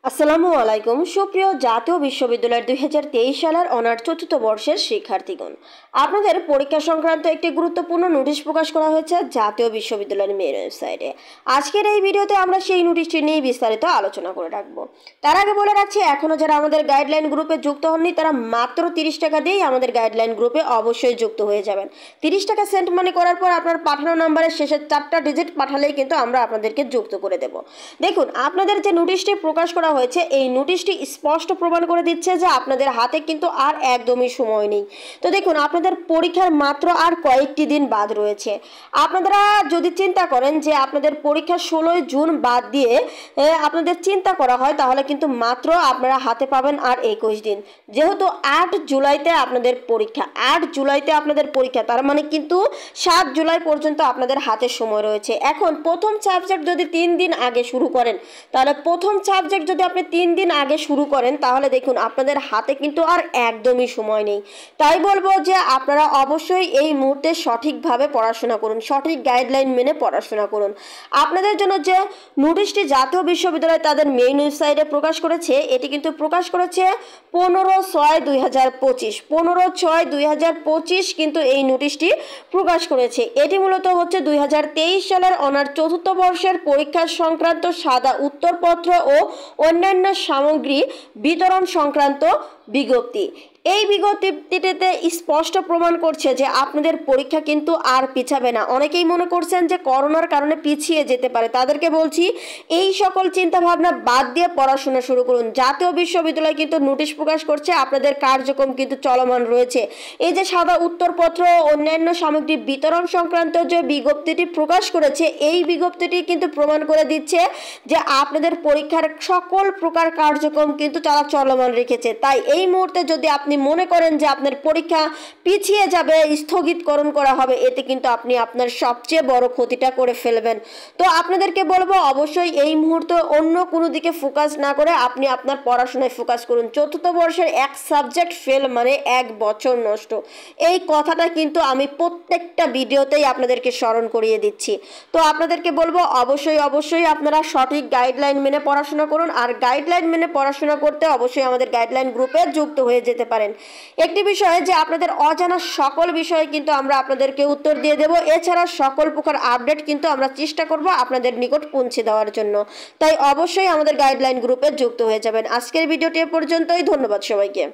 আসসালামু আলাইকুম সুপ্রিয় জাতীয় বিশ্ববিদ্যালয়ের 2023 সালের অনার্স চতুর্থ বর্ষের শিক্ষার্থীগণ, আপনাদের পরীক্ষা সংক্রান্ত একটি গুরুত্বপূর্ণ নোটিশ প্রকাশ করা হয়েছে জাতীয় বিশ্ববিদ্যালয়ের মেইন ওয়েবসাইটে। আজকের এই ভিডিওতে আমরা সেই নোটিশটি নিয়ে বিস্তারিত আলোচনা করে রাখবো। তার আগে বলে রাখছি, এখনো যারা আমাদের গাইডলাইন গ্রুপে যুক্ত হননি তারা মাত্র 30 টাকা দিয়েই আমাদের গাইডলাইন গ্রুপে অবশ্যই যুক্ত হয়ে যাবেন। 30 টাকা সেন্ট মানি করার পর আপনার পাঠানো নাম্বারের শেষের 4টা ডিজিট পাঠালেই কিন্তু আমরা আপনাদেরকে যুক্ত করে দেব। দেখুন, আপনাদের যে নোটিশটি প্রকাশ করা হয়েছে এই নোটিশটি স্পষ্ট প্রমাণ করে দিচ্ছে যে আপনাদের হাতে কিন্তু আর একদমই সময় নেই। তো দেখুন, আপনাদের পরীক্ষার মাত্র আর কয়েকটি দিন বাদ রয়েছে। আপনারা যদি চিন্তা করেন যে আপনাদের পরীক্ষা 16 জুন বাদ দিয়ে আপনাদের চিন্তা করা হয়, তাহলে কিন্তু মাত্র আপনারা হাতে পাবেন আর 21 দিন। যেহেতু 8 জুলাইতে আপনাদের পরীক্ষা, 8 জুলাইতে আপনাদের পরীক্ষা, তার মানে কিন্তু 7 জুলাই পর্যন্ত আপনাদের হাতে সময় রয়েছে। এখন প্রথম সাবজেক্ট যদি 3 দিন আগে শুরু করেন, তাহলে প্রথম সাবজেক্ট যদি আপনি 3 দিন আগে শুরু করেন, তাহলে দেখুন আপনাদের হাতে কিন্তু আর একদমই সময় নেই। তাই বলবো যে আপনারা অবশ্যই এই মুহূর্তে সঠিকভাবে পড়াশোনা করুন, সঠিক গাইডলাইন মেনে পড়াশোনা করুন। আপনাদের জন্য যে নোটিশটি জাতীয় বিশ্ববিদ্যালয় তাদের মেইন ওয়েবসাইটে প্রকাশ করেছে, এটি কিন্তু প্রকাশ করেছে 15/6/2025, 15/6/2025 কিন্তু এই নোটিশটি প্রকাশ করেছে। এটি মূলত হচ্ছে 2023 সালের অনার্স চতুর্থ বর্ষের পরীক্ষা সংক্রান্ত সাদা উত্তরপত্র ও অন্যান্য সামগ্রী বিতরণ সংক্রান্ত বিজ্ঞপ্তি। এই বিজ্ঞপ্তিটিতে স্পষ্ট প্রমাণ করছে যে আপনাদের পরীক্ষা কিন্তু আর পিছাবে না। অনেকেই মনে করছেন যে করোনার কারণে পিছিয়ে যেতে পারে, তাদেরকে বলছি এই সকল চিন্তাভাবনা বাদ দিয়ে পড়াশোনা শুরু করুন। জাতীয় বিশ্ববিদ্যালয় কিন্তু নোটিশ প্রকাশ করছে, আপনাদের কার্যক্রম কিন্তু চলমান রয়েছে। এই যে সাদা উত্তরপত্র ও অন্যান্য সামগ্রী বিতরণ সংক্রান্ত যে বিজ্ঞপ্তিটি প্রকাশ করেছে, এই বিজ্ঞপ্তিটি কিন্তু প্রমাণ করে দিচ্ছে যে আপনাদের পরীক্ষার সকল প্রকার কার্যক্রম কিন্তু তারা চলমান রেখেছে। তাই এই মুহূর্তে যদি আপনি মনে করেন যে আপনার পরীক্ষা পিছিয়ে যাবে, স্থগিতকরণ করা হবে, এতে কিন্তু আপনি আপনার সবচেয়ে বড় ক্ষতিটা করে ফেলবেন। তো আপনাদেরকে বলবো অবশ্যই এই মুহূর্তে অন্য কোনো দিকে ফোকাস না করে আপনি আপনার পড়াশোনায় ফোকাস করুন। চতুর্থ বর্ষের এক সাবজেক্ট ফেল মানে 1 বছর নষ্ট। এই কথাটা কিন্তু আমি প্রত্যেকটা ভিডিওতেই আপনাদেরকে স্মরণ করিয়ে দিচ্ছি। তো আপনাদেরকে বলবো অবশ্যই আপনারা সঠিক গাইডলাইন মেনে পড়াশোনা করুন। আর গাইডলাইন মেনে পড়াশোনা করতে অবশ্যই আমাদের গাইডলাইন গ্রুপে যুক্ত হয়ে যেতে পারেন। একটি বিষয় যে আপনাদের অজানা সকল বিষয়ে কিন্তু আমরা আপনাদেরকে উত্তর দিয়ে দেব। এছাড়া সকল প্রকার আপডেট কিন্তু আমরা চেষ্টা করব আপনাদের নিকট পৌঁছে দেওয়ার জন্য। তাই অবশ্যই আমাদের গাইডলাইন গ্রুপে যুক্ত হয়ে যাবেন। আজকের ভিডিওটি এ পর্যন্তই। ধন্যবাদ সবাইকে।